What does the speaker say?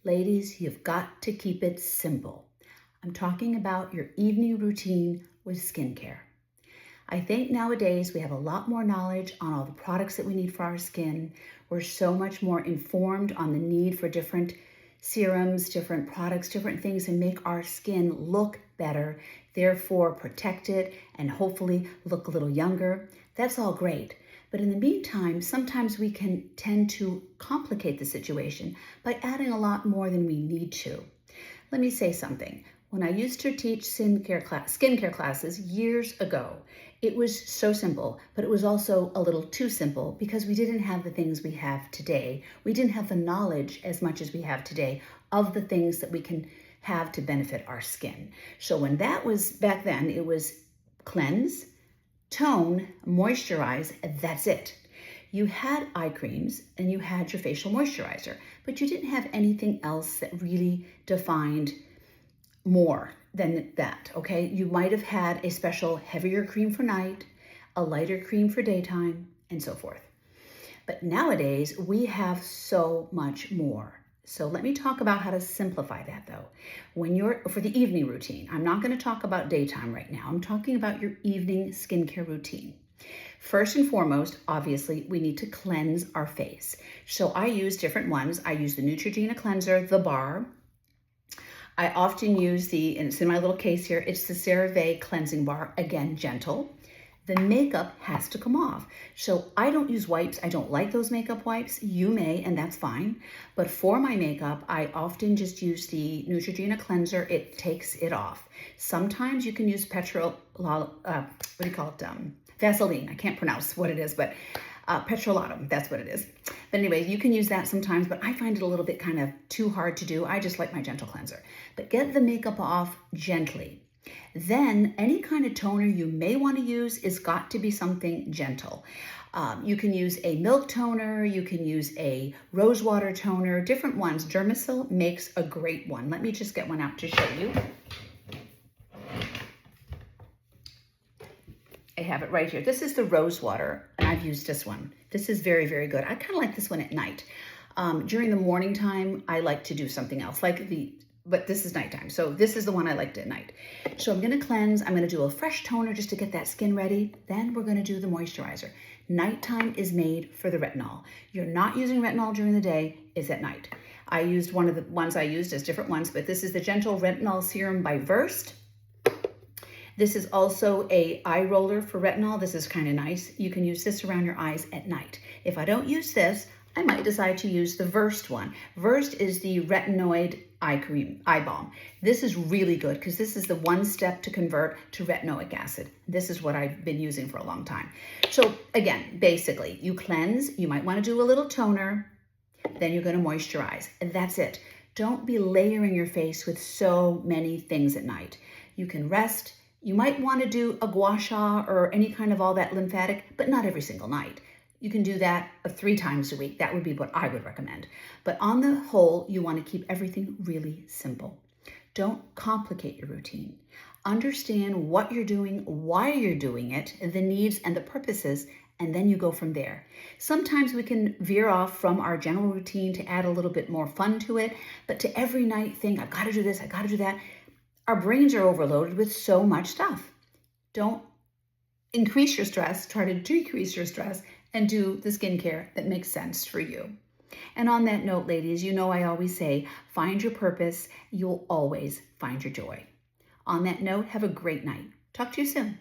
Ladies, you've got to keep it simple. I'm talking about your evening routine with skincare. I think nowadays we have a lot more knowledge on all the products that we need for our skin. We're so much more informed on the need for different serums, different products, different things to make our skin look better, therefore protect it and hopefully look a little younger. That's all great. But in the meantime, sometimes we can tend to complicate the situation by adding a lot more than we need to. Let me say something. When I used to teach skincare classes years ago, it was so simple, but it was also a little too simple because we didn't have the things we have today. We didn't have the knowledge as much as we have today of the things that we can have to benefit our skin. So when that was back then, it was cleanse, tone, moisturize, that's it. You had eye creams and you had your facial moisturizer, but you didn't have anything else that really defined more than that, okay? You might have had a special heavier cream for night, a lighter cream for daytime, and so forth. But nowadays, we have so much more. So let me talk about how to simplify that though. For the evening routine, I'm not going to talk about daytime right now. I'm talking about your evening skincare routine. First and foremost, obviously, we need to cleanse our face. So I use different ones. I use the Neutrogena cleanser, the bar. I often use and it's in my little case here, it's the CeraVe cleansing bar, again, gentle. The makeup has to come off. So I don't use wipes. I don't like those makeup wipes. You may, and that's fine. But for my makeup, I often just use the Neutrogena cleanser. It takes it off. Sometimes you can use Vaseline. I can't pronounce what it is, but petrolatum, that's what it is. But anyway, you can use that sometimes, but I find it a little bit kind of too hard to do. I just like my gentle cleanser. But get the makeup off gently. Then any kind of toner you may want to use is got to be something gentle. You can use a milk toner, you can use a rosewater toner, different ones. Dermasil makes a great one. Let me just get one out to show you. I have it right here. This is the rosewater, and I've used this one. This is very, very good. I kind of like this one at night. During the morning time, I like to do something else, but this is nighttime. So this is the one I liked at night. So I'm going to cleanse. I'm going to do a fresh toner just to get that skin ready. Then we're going to do the moisturizer. Nighttime is made for the retinol. You're not using retinol during the day, it's at night. I used one of the ones I used as different ones, but this is the Gentle Retinol Serum by Versed. This is also a eye roller for retinol. This is kind of nice. You can use this around your eyes at night. If I don't use this, I might decide to use the Versed one. Versed is the retinoid eye balm. This is really good because this is the one step to convert to retinoic acid. This is what I've been using for a long time. So again, basically, you cleanse. You might want to do a little toner. Then you're going to moisturize. And that's it. Don't be layering your face with so many things at night. You can rest. You might want to do a gua sha or any kind of all that lymphatic, but not every single night. You can do that 3 times a week. That would be what I would recommend. But on the whole, you want to keep everything really simple. Don't complicate your routine. Understand what you're doing, why you're doing it, the needs and the purposes, and then you go from there. Sometimes we can veer off from our general routine to add a little bit more fun to it, but to every night think, I've got to do this, I've got to do that. Our brains are overloaded with so much stuff. Don't increase your stress, try to decrease your stress, and do the skincare that makes sense for you. And on that note, ladies, you know I always say, find your purpose, you'll always find your joy. On that note, have a great night. Talk to you soon.